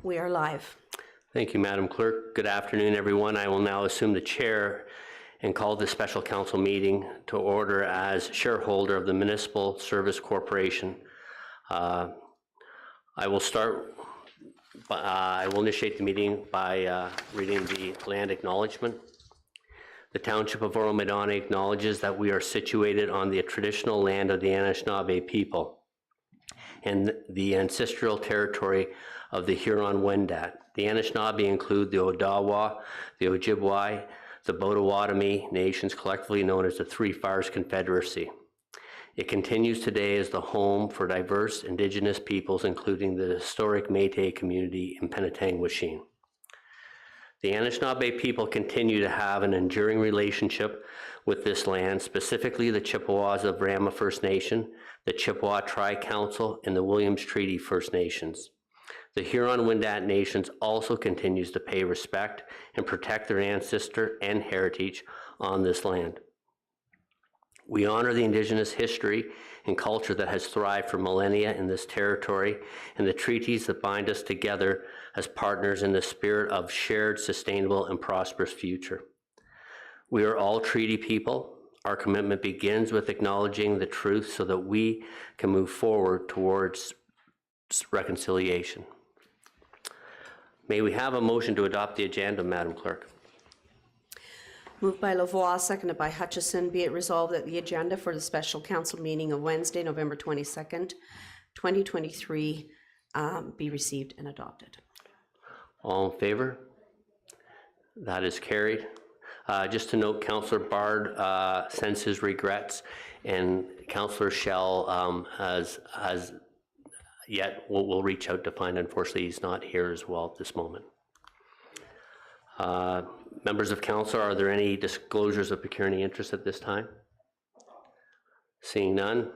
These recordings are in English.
We are live. Thank you, Madam Clerk. Good afternoon, everyone. I will now assume the chair and call this special council meeting to order as shareholder of the Municipal Service Corporation. I will initiate the meeting by reading the land acknowledgement. The Township of Oro-Medonte acknowledges that we are situated on the traditional land of the Anishinaabe people and the ancestral territory of the Huron-Wendat. The Anishinaabe include the Odawa, the Ojibwe, the Potawatomi nations, collectively known as the Three Fires Confederacy. It continues today as the home for diverse Indigenous peoples, including the historic Métis community in Penetangwisheen. The Anishinaabe people continue to have an enduring relationship with this land, specifically the Chippewas of Rama First Nation, the Chippewa Tri-Council, and the Williams Treaty First Nations. The Huron-Wendat Nations also continues to pay respect and protect their ancestor and heritage on this land. We honor the Indigenous history and culture that has thrived for millennia in this territory and the treaties that bind us together as partners in the spirit of shared, sustainable, and prosperous future. We are all treaty people. Our commitment begins with acknowledging the truth so that we can move forward towards reconciliation. May we have a motion to adopt the agenda, Madam Clerk? Moved by Lavoie, seconded by Hutchison. Be it resolved that the agenda for the special council meeting of Wednesday, November 22nd, 2023 be received and adopted. All in favor? That is carried. Just to note, Councillor Bard sends his regrets, and Councillor Schell has yet we'll reach out to find. Unfortunately, he's not here as well at this moment. Members of council, are there any disclosures of pecuniary interest at this time? Seeing none.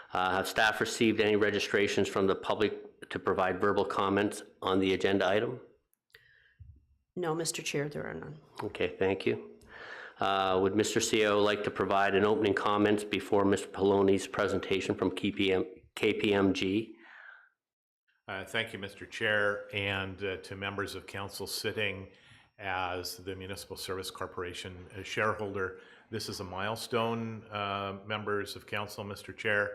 Have staff received any registrations from the public to provide verbal comments on the agenda item? No, Mr. Chair, there are none. Okay, thank you. Would Mr. CEO like to provide an opening comments before Mr. Poloni's presentation from KPMG? Thank you, Mr. Chair, and to members of council sitting as the Municipal Service Corporation shareholder. This is a milestone, members of council, Mr. Chair.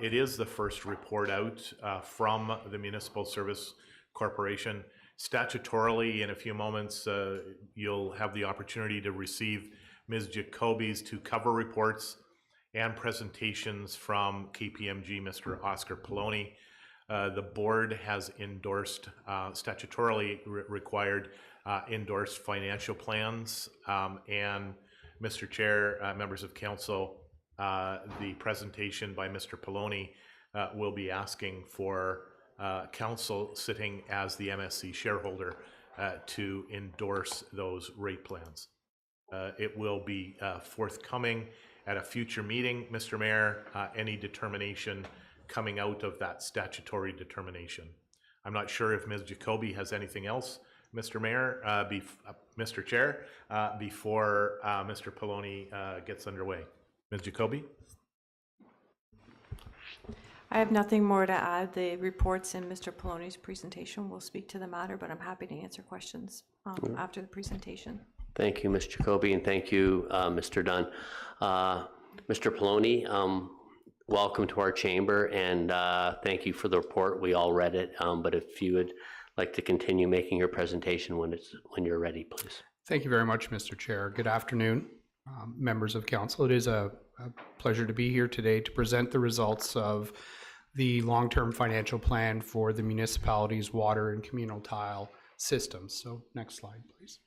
It is the first report out from the Municipal Service Corporation. Statutorily, in a few moments, you'll have the opportunity to receive Ms. Jacoby's two cover reports and presentations from KPMG, Mr. Oscar Poloni. The board has endorsed, statutorily required, endorsed financial plans, and Mr. Chair, members of council, the presentation by Mr. Poloni will be asking for council sitting as the MSC shareholder to endorse those rate plans. It will be forthcoming at a future meeting, Mr. Mayor, any determination coming out of that statutory determination. I'm not sure if Ms. Jacoby has anything else, Mr. Mayor, Mr. Chair, before Mr. Poloni gets underway. Ms. Jacoby? I have nothing more to add. The reports in Mr. Poloni's presentation will speak to the matter, but I'm happy to answer questions after the presentation. Thank you, Ms. Jacoby, and thank you, Mr. Dunn. Mr. Poloni, welcome to our chamber, and thank you for the report. We all read it, but if you would like to continue making your presentation when you're ready, please. Thank you very much, Mr. Chair. Good afternoon, members of council. It is a pleasure to be here today to present the results of the long-term financial plan for the municipality's water and communal tile systems. So next slide, please.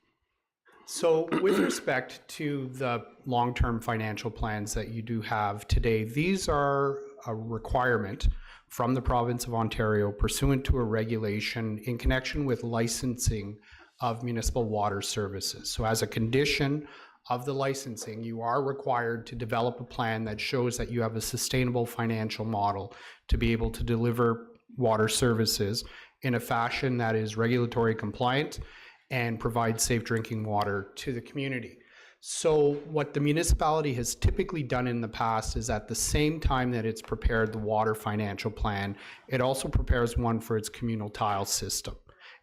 So with respect to the long-term financial plans that you do have today, these are a requirement from the province of Ontario pursuant to a regulation in connection with licensing of municipal water services. So as a condition of the licensing, you are required to develop a plan that shows that you have a sustainable financial model to be able to deliver water services in a fashion that is regulatory compliant and provide safe drinking water to the community. So what the municipality has typically done in the past is at the same time that it's prepared the water financial plan, it also prepares one for its communal tile system.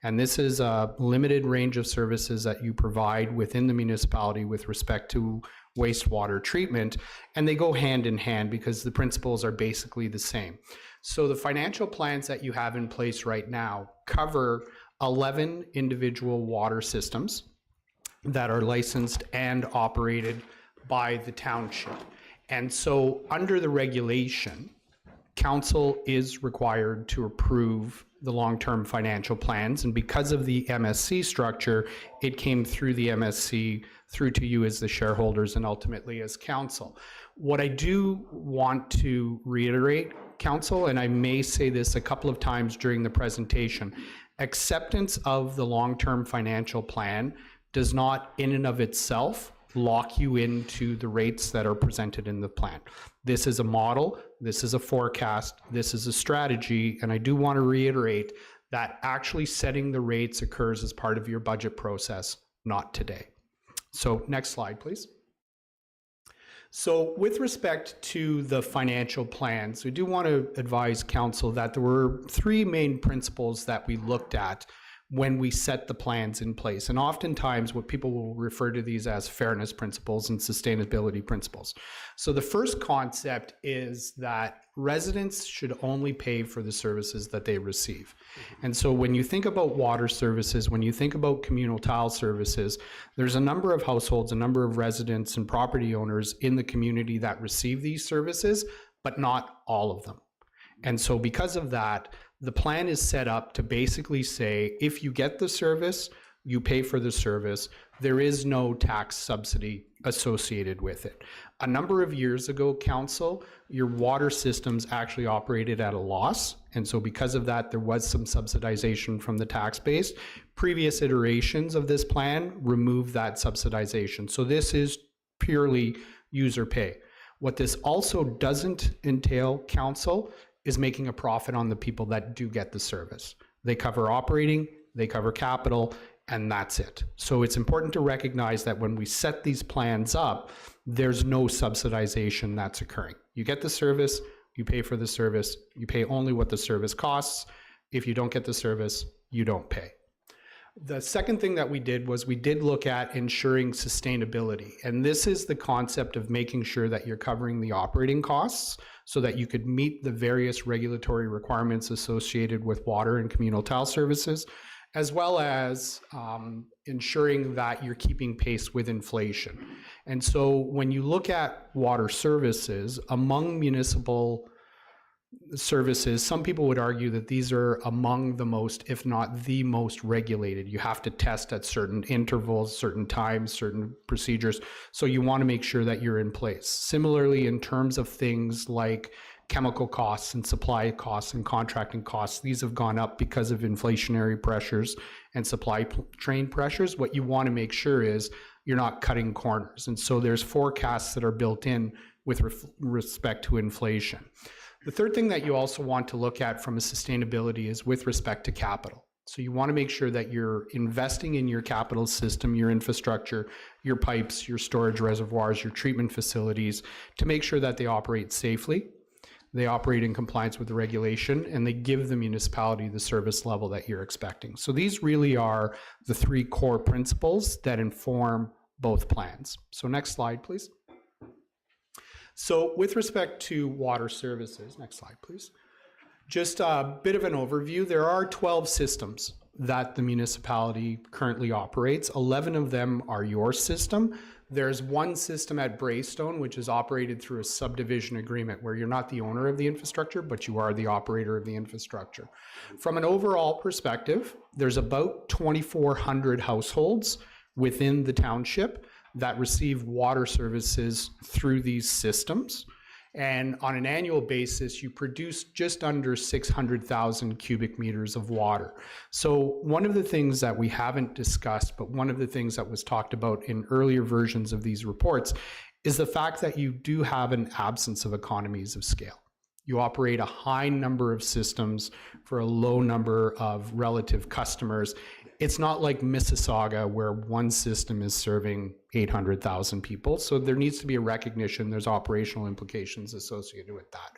And this is a limited range of services that you provide within the municipality with respect to wastewater treatment, and they go hand in hand because the principles are basically the same. So the financial plans that you have in place right now cover 11 individual water systems that are licensed and operated by the township. And so under the regulation, council is required to approve the long-term financial plans. And because of the MSC structure, it came through the MSC through to you as the shareholders and ultimately as council. What I do want to reiterate, council, and I may say this a couple of times during the presentation, acceptance of the long-term financial plan does not in and of itself lock you into the rates that are presented in the plan. This is a model, this is a forecast, this is a strategy, and I do want to reiterate that actually setting the rates occurs as part of your budget process, not today. So next slide, please. So with respect to the financial plans, we do want to advise council that there were three main principles that we looked at when we set the plans in place. And oftentimes what people will refer to these as fairness principles and sustainability principles. So the first concept is that residents should only pay for the services that they receive. And so when you think about water services, when you think about communal tile services, there's a number of households, a number of residents and property owners in the community that receive these services, but not all of them. And so because of that, the plan is set up to basically say, if you get the service, you pay for the service. There is no tax subsidy associated with it. A number of years ago, council, your water systems actually operated at a loss. And so because of that, there was some subsidization from the tax base. Previous iterations of this plan removed that subsidization. So this is purely user pay. What this also doesn't entail, council, is making a profit on the people that do get the service. They cover operating, they cover capital, and that's it. So it's important to recognize that when we set these plans up, there's no subsidization that's occurring. You get the service, you pay for the service, you pay only what the service costs. If you don't get the service, you don't pay. The second thing that we did was we did look at ensuring sustainability. And this is the concept of making sure that you're covering the operating costs so that you could meet the various regulatory requirements associated with water and communal tile services, as well as ensuring that you're keeping pace with inflation. And so when you look at water services, among municipal services, some people would argue that these are among the most, if not the most regulated. You have to test at certain intervals, certain times, certain procedures. So you want to make sure that you're in place. Similarly, in terms of things like chemical costs and supply costs and contracting costs, these have gone up because of inflationary pressures and supply chain pressures. What you want to make sure is you're not cutting corners. And so there's forecasts that are built in with respect to inflation. The third thing that you also want to look at from a sustainability is with respect to capital. So you want to make sure that you're investing in your capital system, your infrastructure, your pipes, your storage reservoirs, your treatment facilities, to make sure that they operate safely, they operate in compliance with the regulation, and they give the municipality the service level that you're expecting. So these really are the three core principles that inform both plans. So next slide, please. So with respect to water services, next slide, please. Just a bit of an overview. There are 12 systems that the municipality currently operates. 11 of them are your system. There's one system at Braystone, which is operated through a subdivision agreement where you're not the owner of the infrastructure, but you are the operator of the infrastructure. From an overall perspective, there's about 2,400 households within the township that receive water services through these systems. And on an annual basis, you produce just under 600,000 cubic meters of water. So one of the things that we haven't discussed, but one of the things that was talked about in earlier versions of these reports, is the fact that you do have an absence of economies of scale. You operate a high number of systems for a low number of relative customers. It's not like Mississauga where one system is serving 800,000 people. So there needs to be a recognition. There's operational implications associated with that.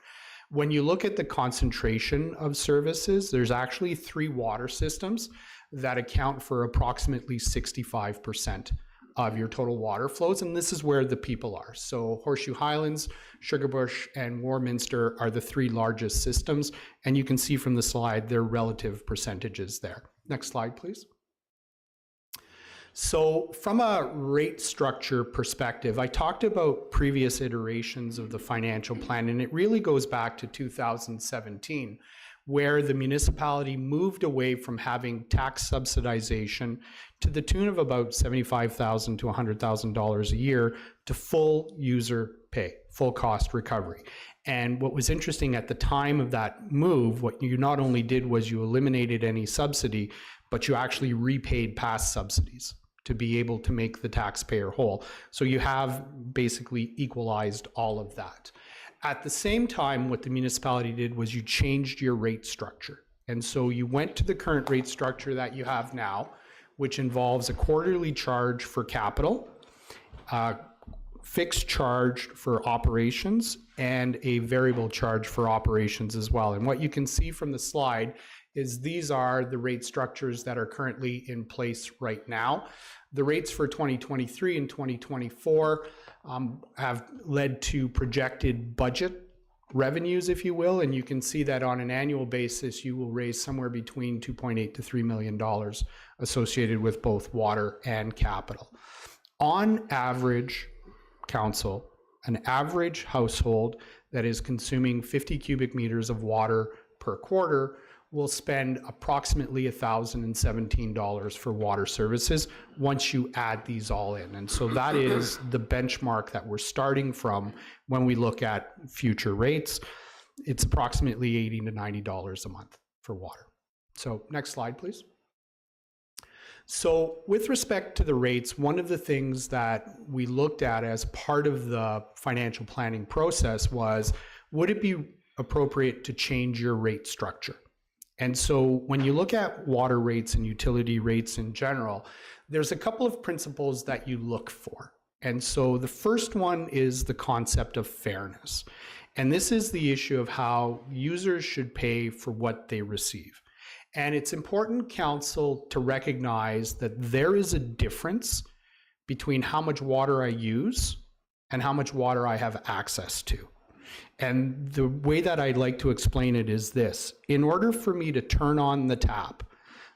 When you look at the concentration of services, there's actually 3 water systems that account for approximately 65% of your total water flows, and this is where the people are. So Horseshoe Highlands, Sugarbush, and Warminster are the 3 largest systems, and you can see from the slide their relative percentages there. Next slide, please. So from a rate structure perspective, I talked about previous iterations of the financial plan, and it really goes back to 2017, where the municipality moved away from having tax subsidization to the tune of about $75,000 to $100,000 a year to full user pay, full cost recovery. And what was interesting at the time of that move, what you not only did was you eliminated any subsidy, but you actually repaid past subsidies to be able to make the taxpayer whole. So you have basically equalized all of that. At the same time, what the municipality did was you changed your rate structure. And so you went to the current rate structure that you have now, which involves a quarterly charge for capital, fixed charge for operations, and a variable charge for operations as well. And what you can see from the slide is these are the rate structures that are currently in place right now. The rates for 2023 and 2024 have led to projected budget revenues, if you will, and you can see that on an annual basis, you will raise somewhere between $2.8 to $3 million associated with both water and capital. On average, council, an average household that is consuming 50 cubic meters of water per quarter will spend approximately $1,017 for water services once you add these all in. And so that is the benchmark that we're starting from when we look at future rates. It's approximately $80 to $90 a month for water. So next slide, please. So with respect to the rates, one of the things that we looked at as part of the financial planning process was, would it be appropriate to change your rate structure? And so when you look at water rates and utility rates in general, there's a couple of principles that you look for. And so the first one is the concept of fairness. And this is the issue of how users should pay for what they receive. And it's important, council, to recognize that there is a difference between how much water I use and how much water I have access to. And the way that I'd like to explain it is this. In order for me to turn on the tap,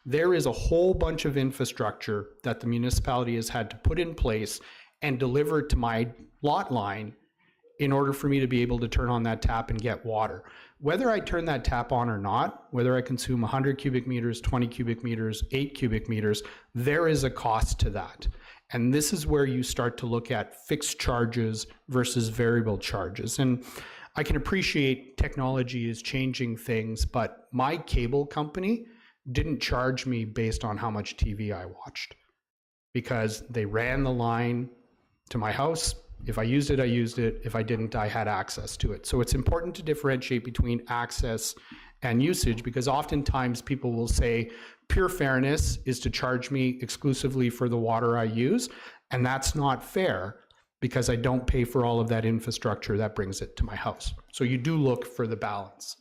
there is a whole bunch of infrastructure that the municipality has had to put in place and deliver to my lot line in order for me to be able to turn on that tap and get water. Whether I turn that tap on or not, whether I consume 100 cubic meters, 20 cubic meters, 8 cubic meters, there is a cost to that. And this is where you start to look at fixed charges versus variable charges. And I can appreciate technology is changing things, but my cable company didn't charge me based on how much TV I watched, because they ran the line to my house. If I used it, I used it. If I didn't, I had access to it. So it's important to differentiate between access and usage, because oftentimes people will say pure fairness is to charge me exclusively for the water I use, and that's not fair because I don't pay for all of that infrastructure that brings it to my house. So you do look for the balance.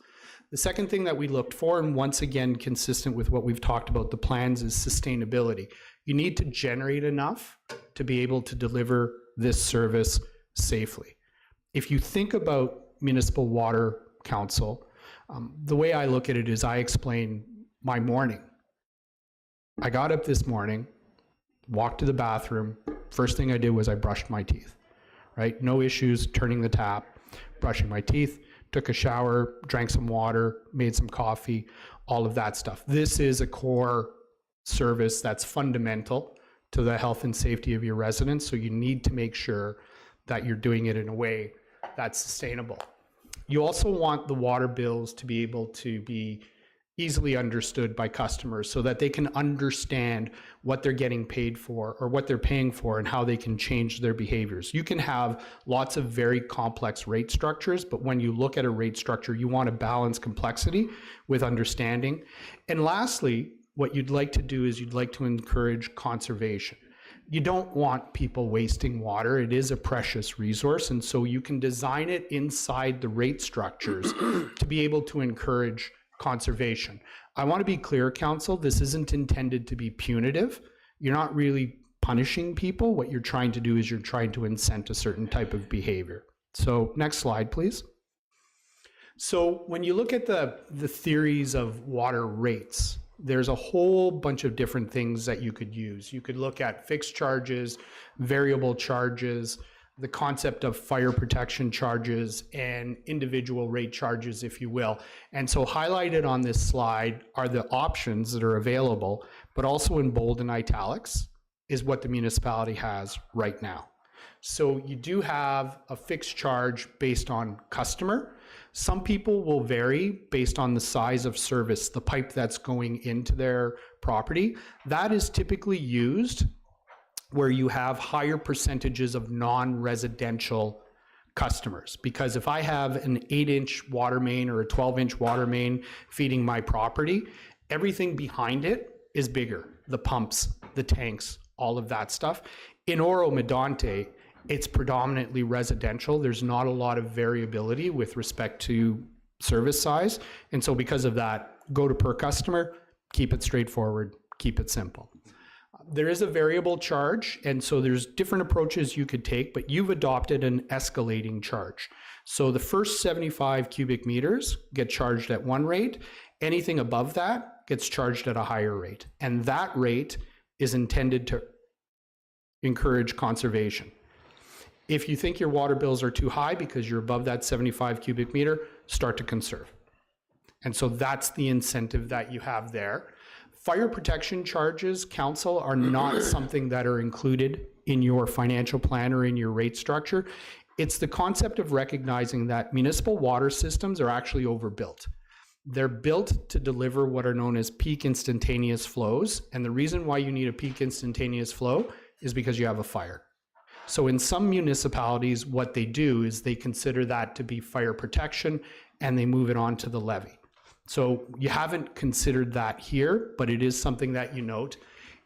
The second thing that we looked for, and once again consistent with what we've talked about the plans, is sustainability. You need to generate enough to be able to deliver this service safely. If you think about municipal water council, the way I look at it is I explain my morning. I got up this morning, walked to the bathroom. First thing I did was I brushed my teeth, right? No issues turning the tap, brushing my teeth, took a shower, drank some water, made some coffee, all of that stuff. This is a core service that's fundamental to the health and safety of your residents. So you need to make sure that you're doing it in a way that's sustainable. You also want the water bills to be able to be easily understood by customers so that they can understand what they're getting paid for or what they're paying for and how they can change their behaviors. You can have lots of very complex rate structures, but when you look at a rate structure, you want to balance complexity with understanding. And lastly, what you'd like to do is you'd like to encourage conservation. You don't want people wasting water. It is a precious resource, and so you can design it inside the rate structures to be able to encourage conservation. I want to be clear, Council, this isn't intended to be punitive. You're not really punishing people. What you're trying to do is you're trying to incent a certain type of behavior. So next slide, please. So when you look at the theories of water rates, there's a whole bunch of different things that you could use. You could look at fixed charges, variable charges, the concept of fire protection charges, and individual rate charges, if you will. And so highlighted on this slide are the options that are available, but also in bold and italics is what the municipality has right now. So you do have a fixed charge based on customer. Some people will vary based on the size of service, the pipe that's going into their property. That is typically used where you have higher percentages of non-residential customers. Because if I have an 8-inch water main or a 12-inch water main feeding my property, everything behind it is bigger. The pumps, the tanks, all of that stuff. In Oro-Medonte, it's predominantly residential. There's not a lot of variability with respect to service size. And so because of that, go to per customer, keep it straightforward, keep it simple. There is a variable charge, and so there's different approaches you could take, but you've adopted an escalating charge. So the first 75 cubic meters get charged at one rate. Anything above that gets charged at a higher rate. And that rate is intended to encourage conservation. If you think your water bills are too high because you're above that 75 cubic meter, start to conserve. And so that's the incentive that you have there. Fire protection charges, Council, are not something that are included in your financial plan or in your rate structure. It's the concept of recognizing that municipal water systems are actually overbuilt. They're built to deliver what are known as peak instantaneous flows. And the reason why you need a peak instantaneous flow is because you have a fire. So in some municipalities, what they do is they consider that to be fire protection and they move it on to the levy. So you haven't considered that here, but it is something that you note.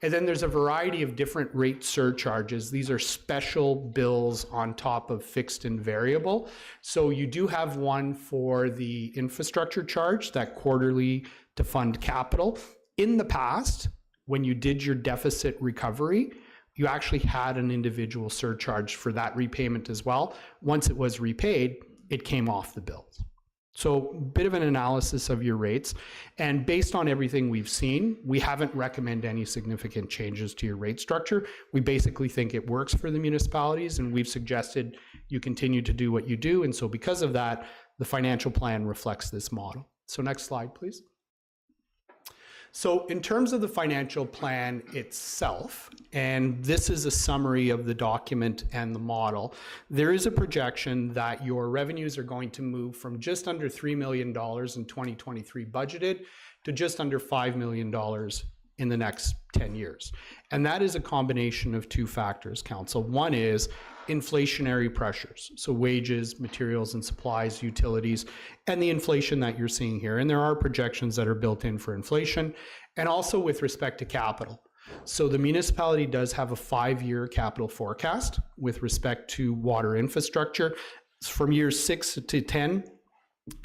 And then there's a variety of different rate surcharges. These are special bills on top of fixed and variable. So you do have one for the infrastructure charge, that quarterly to fund capital. In the past, when you did your deficit recovery, you actually had an individual surcharge for that repayment as well. Once it was repaid, it came off the bills. So a bit of an analysis of your rates. And based on everything we've seen, we haven't recommended any significant changes to your rate structure. We basically think it works for the municipalities, and we've suggested you continue to do what you do. And so because of that, the financial plan reflects this model. So next slide, please. So in terms of the financial plan itself, and this is a summary of the document and the model, there is a projection that your revenues are going to move from just under $3 million in 2023 budgeted to just under $5 million in the next 10 years. And that is a combination of two factors, Council. One is inflationary pressures, so wages, materials and supplies, utilities, and the inflation that you're seeing here. And there are projections that are built in for inflation, and also with respect to capital. So the municipality does have a 5-year capital forecast with respect to water infrastructure. From years 6 to 10,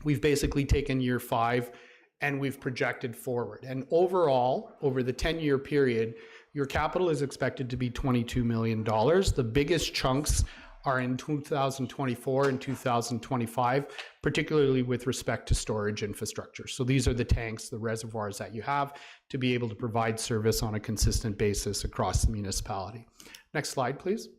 we've basically taken year 5 and we've projected forward. And overall, over the 10-year period, your capital is expected to be $22 million. The biggest chunks are in 2024 and 2025, particularly with respect to storage infrastructure. So these are the tanks, the reservoirs that you have to be able to provide service on a consistent basis across the municipality. Next slide, please.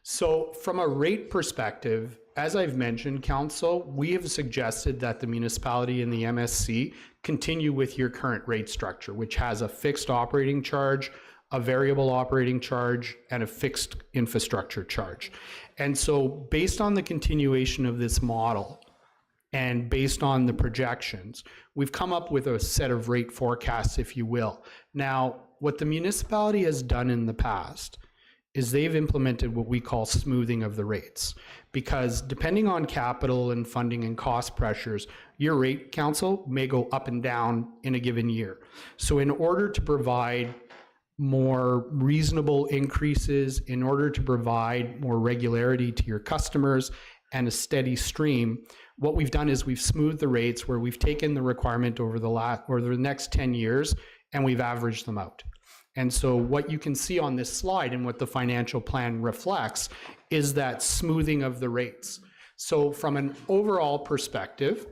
So from a rate perspective, as I've mentioned, Council, we have suggested that the municipality and the MSC continue with your current rate structure, which has a fixed operating charge, a variable operating charge, and a fixed infrastructure charge. And so based on the continuation of this model and based on the projections, we've come up with a set of rate forecasts, if you will. Now, what the municipality has done in the past is they've implemented what we call smoothing of the rates. Because depending on capital and funding and cost pressures, your rate, council, may go up and down in a given year. So in order to provide more reasonable increases, in order to provide more regularity to your customers and a steady stream, what we've done is we've smoothed the rates where we've taken the requirement over the next 10 years and we've averaged them out. And so what you can see on this slide and what the financial plan reflects is that smoothing of the rates. So from an overall perspective,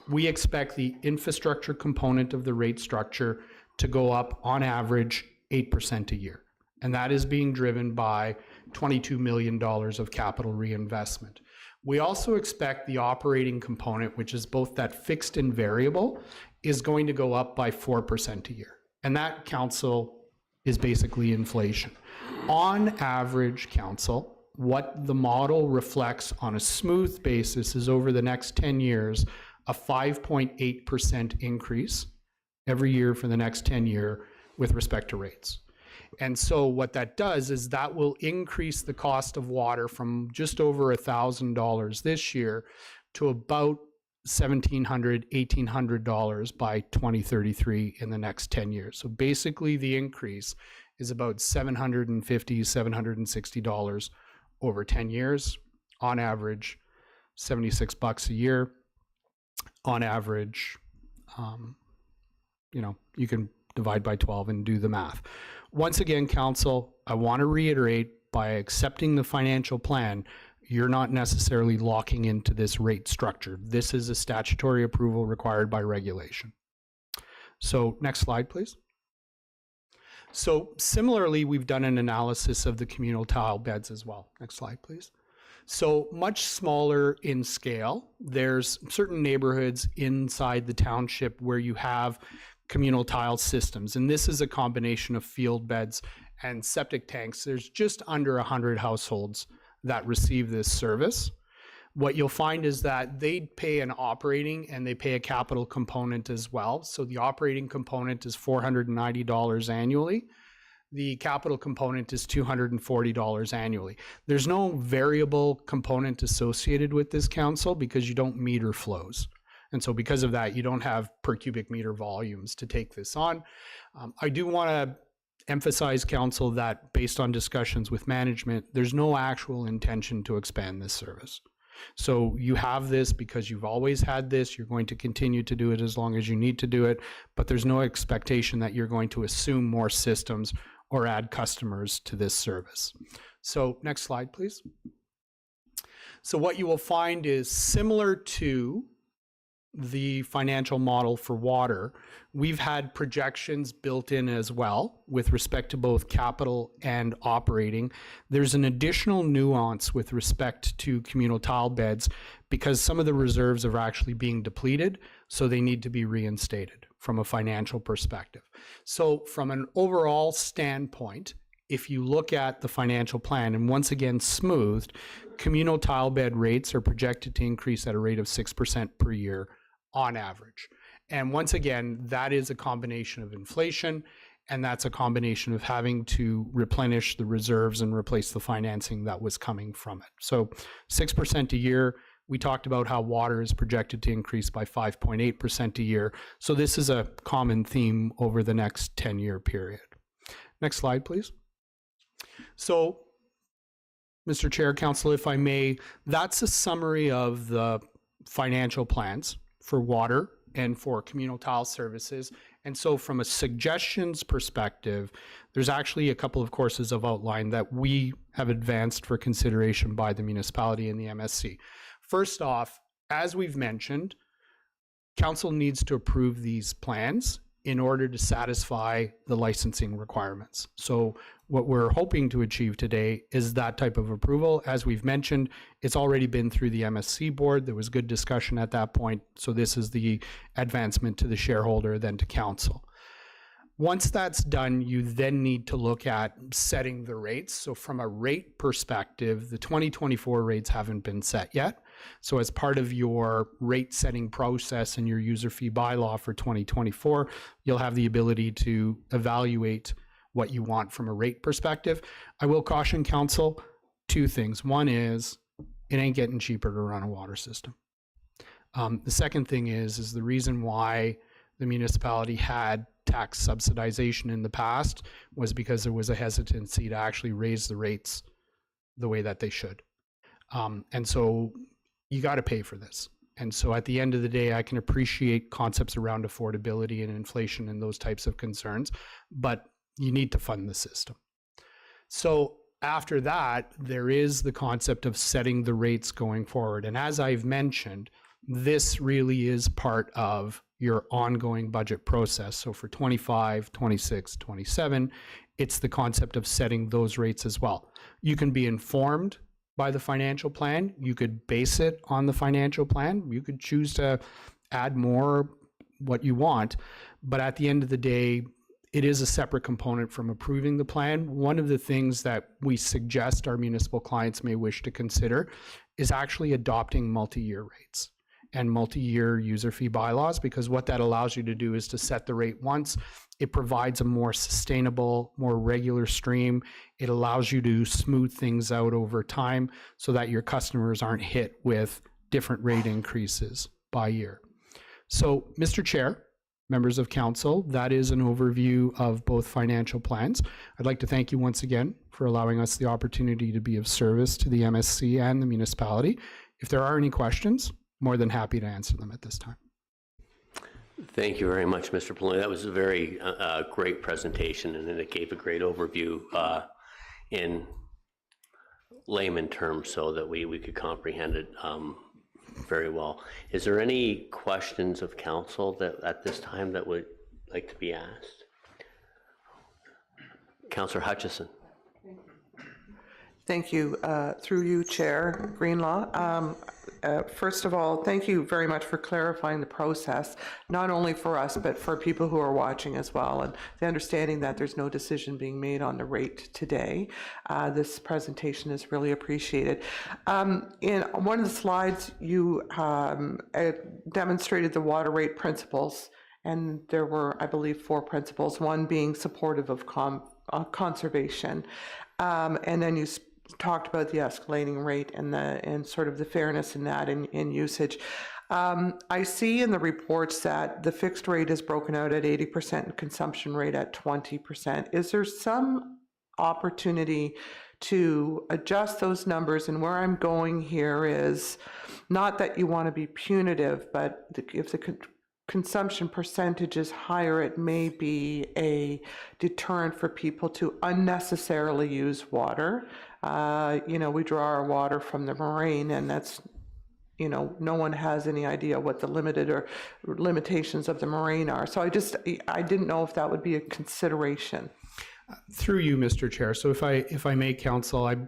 we expect the infrastructure component of the rate structure to go up on average 8% a year. And that is being driven by $22 million of capital reinvestment. We also expect the operating component, which is both that fixed and variable, is going to go up by 4% a year. And that, council, is basically inflation. On average, council, what the model reflects on a smooth basis is over the next 10 years, a 5.8% increase every year for the next 10 years with respect to rates. And so what that does is that will increase the cost of water from just over $1,000 this year to about $1,700, $1,800 by 2033 in the next 10 years. So basically the increase is about $750, $760 over 10 years, on average, $76 a year. On average, you can divide by 12 and do the math. Once again, council, I want to reiterate, by accepting the financial plan, you're not necessarily locking into this rate structure. This is a statutory approval required by regulation. So next slide, please. So similarly, we've done an analysis of the communal tile beds as well. Next slide, please. So much smaller in scale. There's certain neighborhoods inside the township where you have communal tile systems, and this is a combination of field beds and septic tanks. There's just under 100 households that receive this service. What you'll find is that they pay an operating and they pay a capital component as well. So the operating component is $490 annually. The capital component is $240 annually. There's no variable component associated with this, council, because you don't meter flows. And so because of that, you don't have per cubic meter volumes to take this on. I do want to emphasize, council, that based on discussions with management, there's no actual intention to expand this service. So you have this because you've always had this. You're going to continue to do it as long as you need to do it, but there's no expectation that you're going to assume more systems or add customers to this service. So next slide, please. So what you will find is similar to the financial model for water, we've had projections built in as well with respect to both capital and operating. There's an additional nuance with respect to communal tile beds because some of the reserves are actually being depleted, so they need to be reinstated from a financial perspective. So from an overall standpoint, if you look at the financial plan, and once again smoothed, communal tile bed rates are projected to increase at a rate of 6% per year on average. And once again, that is a combination of inflation, and that's a combination of having to replenish the reserves and replace the financing that was coming from it. So 6% a year. We talked about how water is projected to increase by 5.8% a year. So this is a common theme over the next 10-year period. Next slide, please. So, Mr. Chair, Council, if I may, that's a summary of the financial plans for water and for communal tile services. And so from a suggestions perspective, there's actually a couple of courses of outline that we have advanced for consideration by the municipality and the MSC. First off, as we've mentioned, council needs to approve these plans in order to satisfy the licensing requirements. So what we're hoping to achieve today is that type of approval. As we've mentioned, it's already been through the MSC board. There was good discussion at that point. So this is the advancement to the shareholder, then to council. Once that's done, you then need to look at setting the rates. So from a rate perspective, the 2024 rates haven't been set yet. So as part of your rate setting process and your user fee bylaw for 2024, you'll have the ability to evaluate what you want from a rate perspective. I will caution council two things. One is it ain't getting cheaper to run a water system. The second thing is the reason why the municipality had tax subsidization in the past was because there was a hesitancy to actually raise the rates the way that they should. And so you got to pay for this. And so at the end of the day, I can appreciate concepts around affordability and inflation and those types of concerns, but you need to fund the system. So after that, there is the concept of setting the rates going forward. And as I've mentioned, this really is part of your ongoing budget process. So for 25, 26, 27, it's the concept of setting those rates as well. You can be informed by the financial plan. You could base it on the financial plan. You could choose to add more, what you want. But at the end of the day, it is a separate component from approving the plan. One of the things that we suggest our municipal clients may wish to consider is actually adopting multi-year rates and multi-year user fee bylaws, because what that allows you to do is to set the rate once. It provides a more sustainable, more regular stream. It allows you to smooth things out over time so that your customers aren't hit with different rate increases by year. So, Mr. Chair, members of council, that is an overview of both financial plans. I'd like to thank you once again for allowing us the opportunity to be of service to the MSC and the municipality. If there are any questions, more than happy to answer them at this time. Thank you very much, Mr. Poloni. That was a very great presentation, and it gave a great overview in layman terms so that we could comprehend it very well. Is there any questions of council that at this time that would like to be asked? Councillor Hutchison. Thank you. Through you, Chair Greenlaw. First of all, thank you very much for clarifying the process, not only for us, but for people who are watching as well, and the understanding that there's no decision being made on the rate today. This presentation is really appreciated. In one of the slides, you demonstrated the water rate principles, and there were, I believe, 4 principles, one being supportive of conservation. And then you talked about the escalating rate and sort of the fairness in that in usage. I see in the reports that the fixed rate is broken out at 80% and consumption rate at 20%. Is there some opportunity to adjust those numbers? And where I'm going here is not that you want to be punitive, but if the consumption percentage is higher, it may be a deterrent for people to unnecessarily use water. We draw our water from the moraine, and that's, no one has any idea what the limited or limitations of the moraine are. So I didn't know if that would be a consideration. Through you, Mr. Chair. So if I may, Councillor,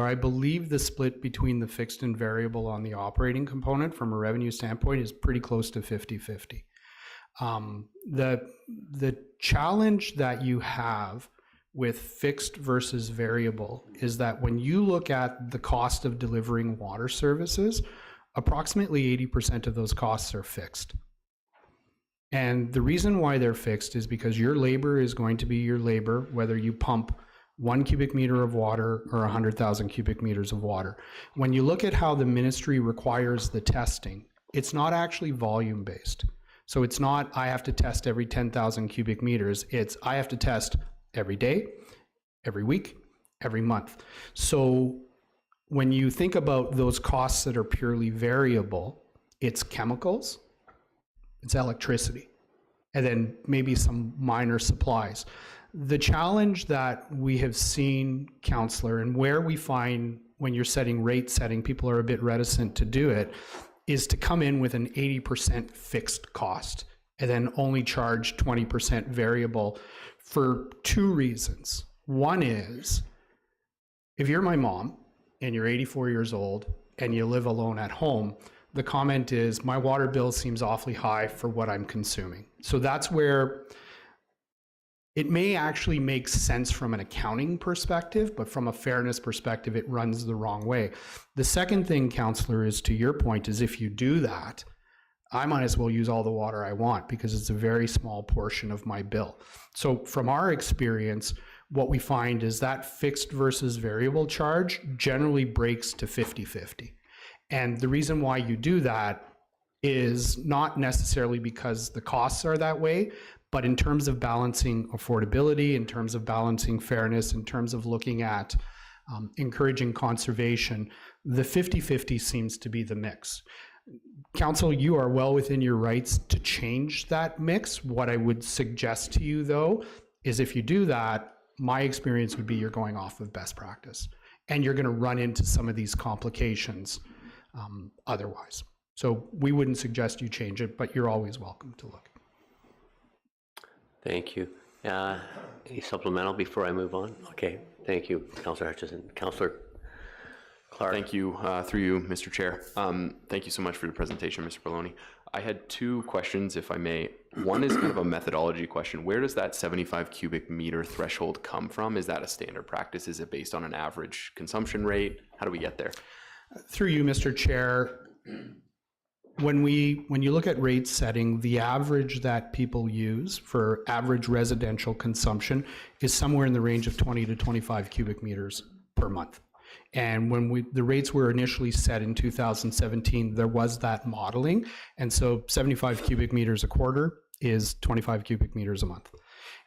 I believe the split between the fixed and variable on the operating component from a revenue standpoint is pretty close to 50-50. The challenge that you have with fixed versus variable is that when you look at the cost of delivering water services, approximately 80% of those costs are fixed. And the reason why they're fixed is because your labor is going to be your labor, whether you pump 1 cubic meter of water or 100,000 cubic meters of water. When you look at how the ministry requires the testing, it's not actually volume based. So it's not, I have to test every 10,000 cubic meters. It's, I have to test every day, every week, every month. So when you think about those costs that are purely variable, it's chemicals, it's electricity, and then maybe some minor supplies. The challenge that we have seen, Councillor, and where we find when you're setting rate setting, people are a bit reticent to do it, is to come in with an 80% fixed cost and then only charge 20% variable for 2 reasons. One is, if you're my mom and you're 84 years old and you live alone at home, the comment is, my water bill seems awfully high for what I'm consuming. So that's where it may actually make sense from an accounting perspective, but from a fairness perspective, it runs the wrong way. The second thing, Councillor, is to your point, is if you do that, I might as well use all the water I want because it's a very small portion of my bill. So from our experience, what we find is that fixed versus variable charge generally breaks to 50-50. And the reason why you do that is not necessarily because the costs are that way, but in terms of balancing affordability, in terms of balancing fairness, in terms of looking at encouraging conservation, the 50-50 seems to be the mix. Council, you are well within your rights to change that mix. What I would suggest to you, though, is if you do that, my experience would be you're going off of best practice, and you're going to run into some of these complications otherwise. So we wouldn't suggest you change it, but you're always welcome to look. Thank you. Any supplemental before I move on? Okay, thank you, Councillor Hutchison. Councillor Clark. Thank you, through you, Mr. Chair. Thank you so much for your presentation, Mr. Poloni. I had two questions, if I may. One is kind of a methodology question. Where does that 75 cubic meter threshold come from? Is that a standard practice? Is it based on an average consumption rate? How do we get there? Through you, Mr. Chair, when you look at rate setting, the average that people use for average residential consumption is somewhere in the range of 20 to 25 cubic meters per month. And when the rates were initially set in 2017, there was that modeling. And so 75 cubic meters a quarter is 25 cubic meters a month.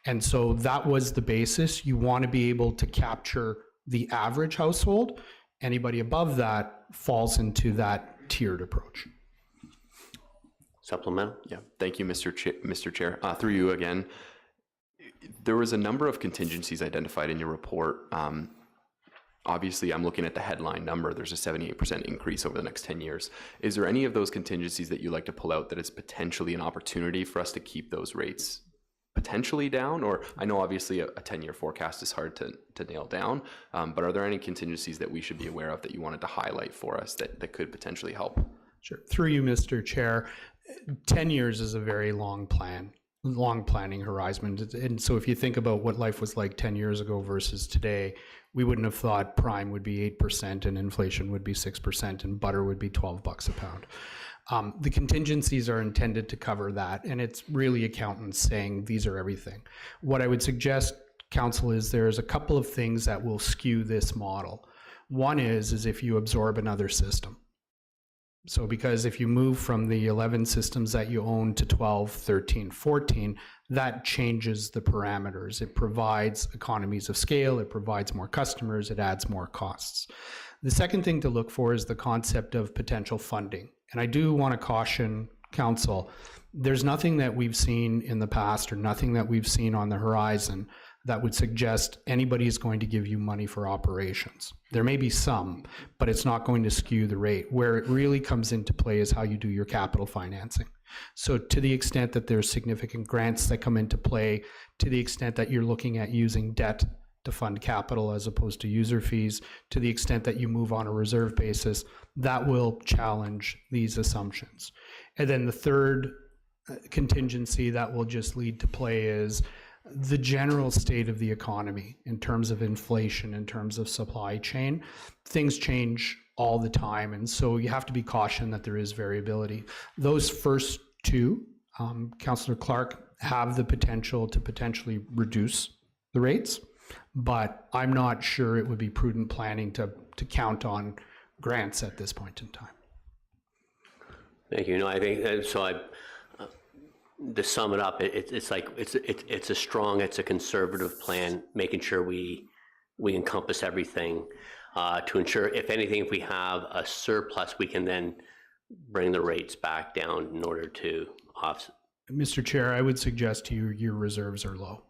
And so that was the basis. You want to be able to capture the average household. Anybody above that falls into that tiered approach. Supplemental? Yeah, thank you, Mr. Chair. Through you again, there was a number of contingencies identified in your report. Obviously, I'm looking at the headline number. There's a 78% increase over the next 10 years. Is there any of those contingencies that you'd like to pull out that is potentially an opportunity for us to keep those rates potentially down? Or I know obviously a 10-year forecast is hard to nail down, but are there any contingencies that we should be aware of that you wanted to highlight for us that could potentially help? Sure. Through you, Mr. Chair, 10 years is a very long planning horizon. And so if you think about what life was like 10 years ago versus today, we wouldn't have thought prime would be 8% and inflation would be 6% and butter would be $12 a pound. The contingencies are intended to cover that, and it's really accountants saying these are everything. What I would suggest, Council, is there's a couple of things that will skew this model. One is if you absorb another system. So because if you move from the 11 systems that you own to 12, 13, 14, that changes the parameters. It provides economies of scale, it provides more customers, it adds more costs. The second thing to look for is the concept of potential funding. And I do want to caution Council, there's nothing that we've seen in the past or nothing that we've seen on the horizon that would suggest anybody is going to give you money for operations. There may be some, but it's not going to skew the rate. Where it really comes into play is how you do your capital financing. So to the extent that there's significant grants that come into play, to the extent that you're looking at using debt to fund capital as opposed to user fees, to the extent that you move on a reserve basis, that will challenge these assumptions. And then the third contingency that will just lead to play is the general state of the economy in terms of inflation, in terms of supply chain. Things change all the time, and so you have to be cautioned that there is variability. Those first two, Councillor Clark, have the potential to potentially reduce the rates, but I'm not sure it would be prudent planning to count on grants at this point in time. Thank you. No, I think so. To sum it up, it's a conservative plan, making sure we encompass everything to ensure, if anything, if we have a surplus, we can then bring the rates back down in order to offset. Mr. Chair, I would suggest to you your reserves are low.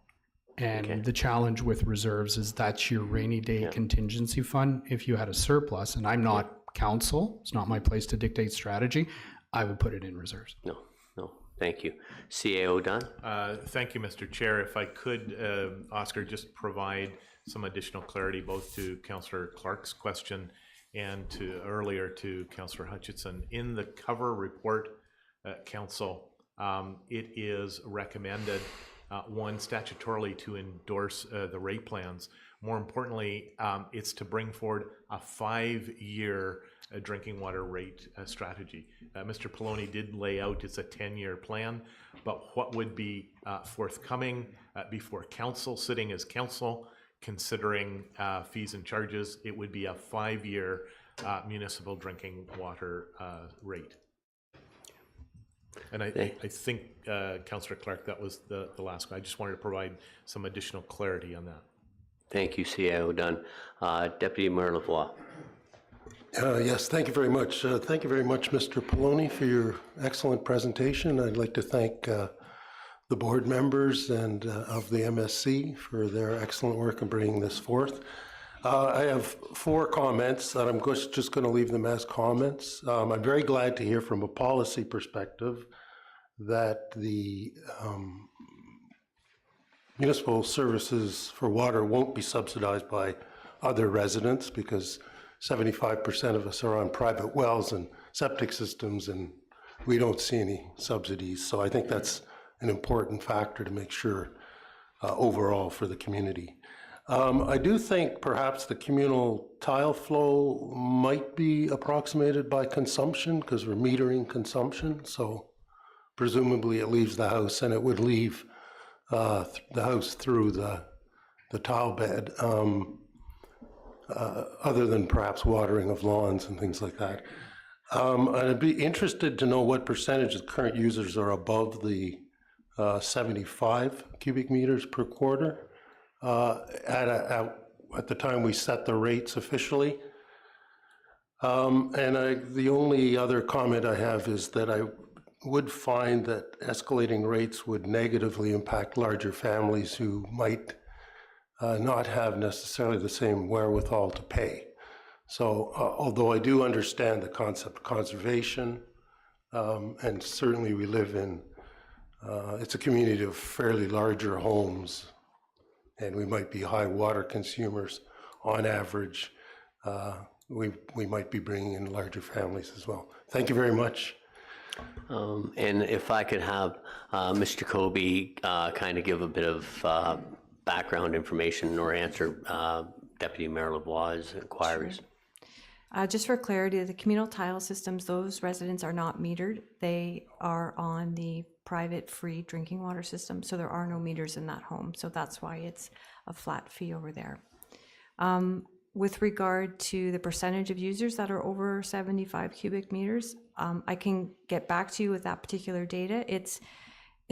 And Okay. the challenge with reserves is that's your rainy day contingency fund. If you had a surplus, and I'm not council, it's not my place to dictate strategy, I would put it in reserves. No, thank you. CAO Dunn? Thank you, Mr. Chair. If I could, Oscar, just provide some additional clarity both to Councillor Clark's question and earlier to Councillor Hutchison. In the cover report, Council, it is recommended, one, statutorily to endorse the rate plans. More importantly, it's to bring forward a 5-year drinking water rate strategy. Mr. Poloni did lay out it's a 10-year plan, but what would be forthcoming before council, sitting as council, considering fees and charges, it would be a 5-year municipal drinking water rate. And I think, Councillor Clark, that was the last one. I just wanted to provide some additional clarity on that. Thank you, CIO Dunn. Deputy Mayor Lavoie. Yes, thank you very much. Thank you very much, Mr. Poloni, for your excellent presentation. I'd like to thank the board members and of the MSC for their excellent work in bringing this forth. I have 4 comments, and I'm just going to leave them as comments. I'm very glad to hear from a policy perspective that the municipal services for water won't be subsidized by other residents, because 75% of us are on private wells and septic systems, and we don't see any subsidies. So I think that's an important factor to make sure overall for the community. I do think perhaps the communal tile flow might be approximated by consumption, because we're metering consumption. So presumably it leaves the house, and it would leave the house through the tile bed, other than perhaps watering of lawns and things like that. I'd be interested to know what percentage of current users are above the 75 cubic meters per quarter at the time we set the rates officially. The only other comment I have is that I would find that escalating rates would negatively impact larger families who might not have necessarily the same wherewithal to pay. So although I do understand the concept of conservation, and certainly we live in, it's a community of fairly larger homes, and we might be high water consumers on average, we might be bringing in larger families as well. Thank you very much. And if I could have Ms. Jacoby kind of give a bit of background information or answer Deputy Mayor Lavoie's inquiries. Sure. Just for clarity, the communal tile systems, those residents are not metered. They are on the private free drinking water system, so there are no meters in that home. So that's why it's a flat fee over there. With regard to the percentage of users that are over 75 cubic meters, I can get back to you with that particular data. It's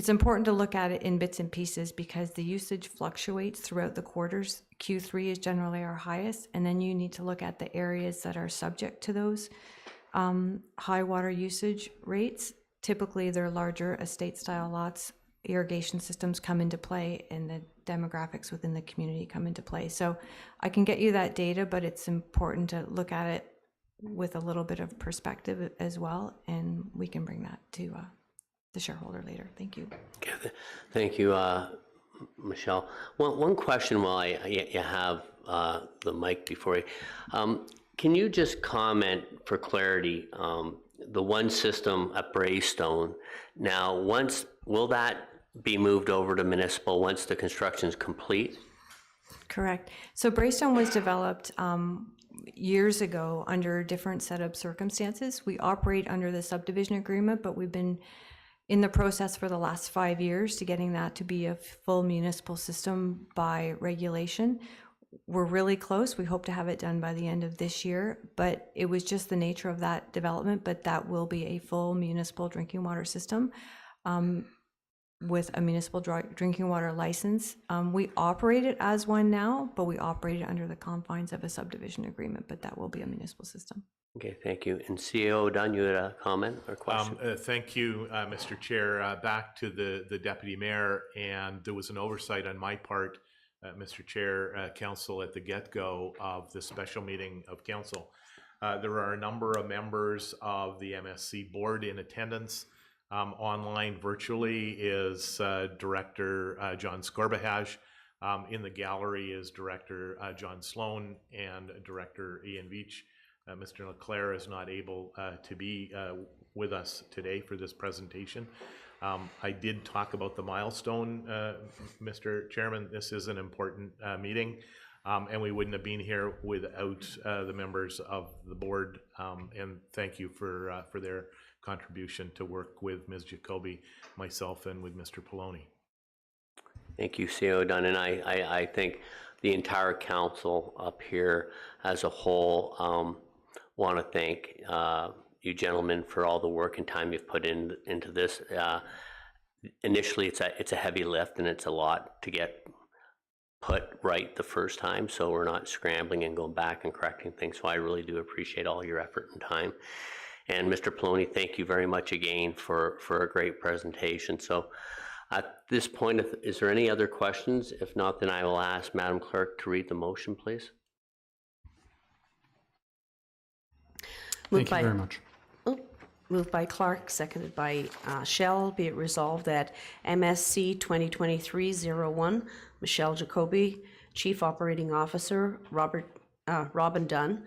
important to look at it in bits and pieces, because the usage fluctuates throughout the quarters. Q3 is generally our highest, and then you need to look at the areas that are subject to those high water usage rates. Typically, they're larger estate style lots. Irrigation systems come into play, and the demographics within the community come into play. So I can get you that data, but it's important to look at it with a little bit of perspective as well, and we can bring that to the shareholder later. Thank you. Okay, thank you, Michelle. One question while you have the mic before you. Can you just comment for clarity, the one system at Braystone, now will that be moved over to municipal once the construction is complete? Correct. So Braystone was developed years ago under a different set of circumstances. We operate under the subdivision agreement, but we've been in the process for the last 5 years to getting that to be a full municipal system by regulation. We're really close. We hope to have it done by the end of this year, but it was just the nature of that development. But that will be a full municipal drinking water system with a municipal drinking water license. We operate it as one now, but we operate it under the confines of a subdivision agreement, but that will be a municipal system. Okay, thank you. And CEO Dunn, you had a comment or question? Thank you, Mr. Chair. Back to the Deputy Mayor, and there was an oversight on my part, Mr. Chair, Council, at the get-go of the special meeting of Council. There are a number of members of the MSC board in attendance. Online virtually is Director John Scorbahaj. In the gallery is Director John Sloan and Director Ian Veach. Mr. Leclerc is not able to be with us today for this presentation. I did talk about the milestone, Mr. Chairman. This is an important meeting. And we wouldn't have been here without the members of the board. And thank you for their contribution to work with Ms. Jacoby, myself, and with Mr. Poloni. Thank you, CEO Dunn, and I think the entire council up here as a whole want to thank you gentlemen for all the work and time you've put into this. Initially, it's a heavy lift and it's a lot to get put right the first time, so we're not scrambling and going back and correcting things. So I really do appreciate all your effort and time. And Mr. Poloni, thank you very much again for a great presentation. So at this point, is there any other questions? If not, then I will ask Madam Clerk to read the motion, please. Thank you very much. Moved by Clark, seconded by Shell. Be it resolved that MSC 2023-01, Michelle Jacoby, Chief Operating Officer, Robin Dunn,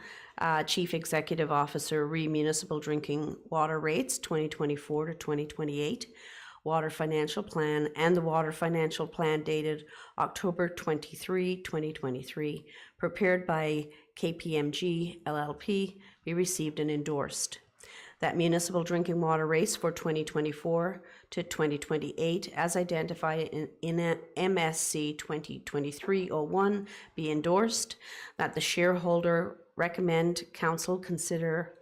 Chief Executive Officer, Municipal Drinking Water Rates 2024 to 2028, Water Financial Plan, and the Water Financial Plan dated October 23, 2023, prepared by KPMG LLP, be received and endorsed. That municipal drinking water rates for 2024 to 2028, as identified in MSC 2023-01, be endorsed. That the shareholder recommend council consider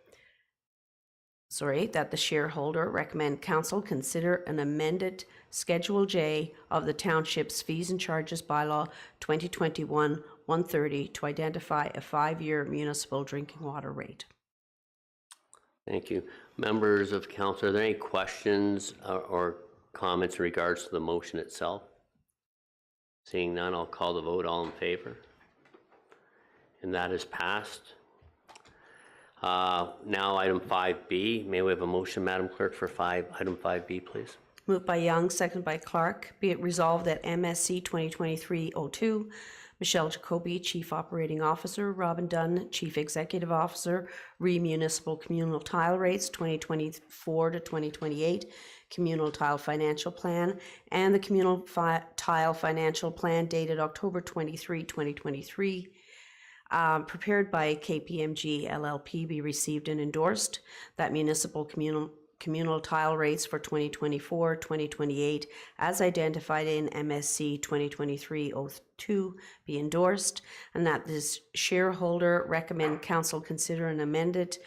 an amended Schedule J of the Township's Fees and Charges Bylaw 2021-130 to identify a 5-year municipal drinking water rate. Thank you. Members of council, are there any questions or comments in regards to the motion itself? Seeing none, I'll call the vote. All in favor? And that is passed. Now item 5B. May we have a motion, Madam Clerk, for item 5B, please? Moved by Young, seconded by Clark. Be it resolved that MSC 2023-02, Michelle Jacoby, Chief Operating Officer, Robin Dunn, Chief Executive Officer, Municipal Communal Tile Rates 2024 to 2028, Communal Tile Financial Plan, and the Communal Tile Financial Plan dated October 23, 2023, prepared by KPMG LLP, be received and endorsed. That municipal communal tile rates for 2024-2028, as identified in MSC 2023-02, be endorsed, and that this shareholder recommend council consider an amended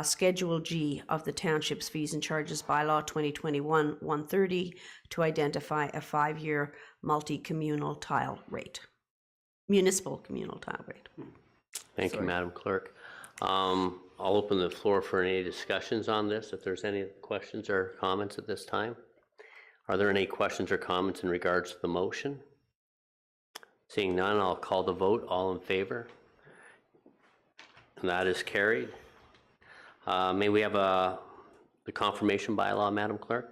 Schedule G of the Township's Fees and Charges Bylaw 2021-130 to identify a 5-year municipal communal tile rate. Thank you, Madam Clerk. I'll open the floor for any discussions on this, if there's any questions or comments at this time. Are there any questions or comments in regards to the motion? Seeing none, I'll call the vote. All in favor? And that is carried. May we have the confirmation bylaw, Madam Clerk?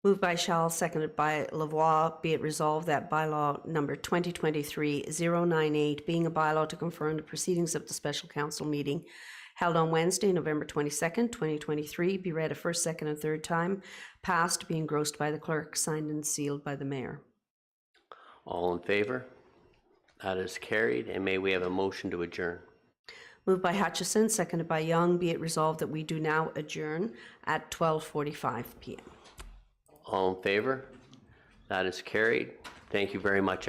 Moved by Shell, seconded by Lavoie. Be it resolved that bylaw number 2023-098, being a bylaw to confirm the proceedings of the special council meeting held on Wednesday, November 22nd, 2023, be read a first, second, and third time, passed, be engrossed by the clerk, signed and sealed by the mayor. All in favor? That is carried. And may we have a motion to adjourn? Moved by Hutchison, seconded by Young. Be it resolved that we do now adjourn at 12:45 p.m. All in favor? That is carried. Thank you very much, everyone.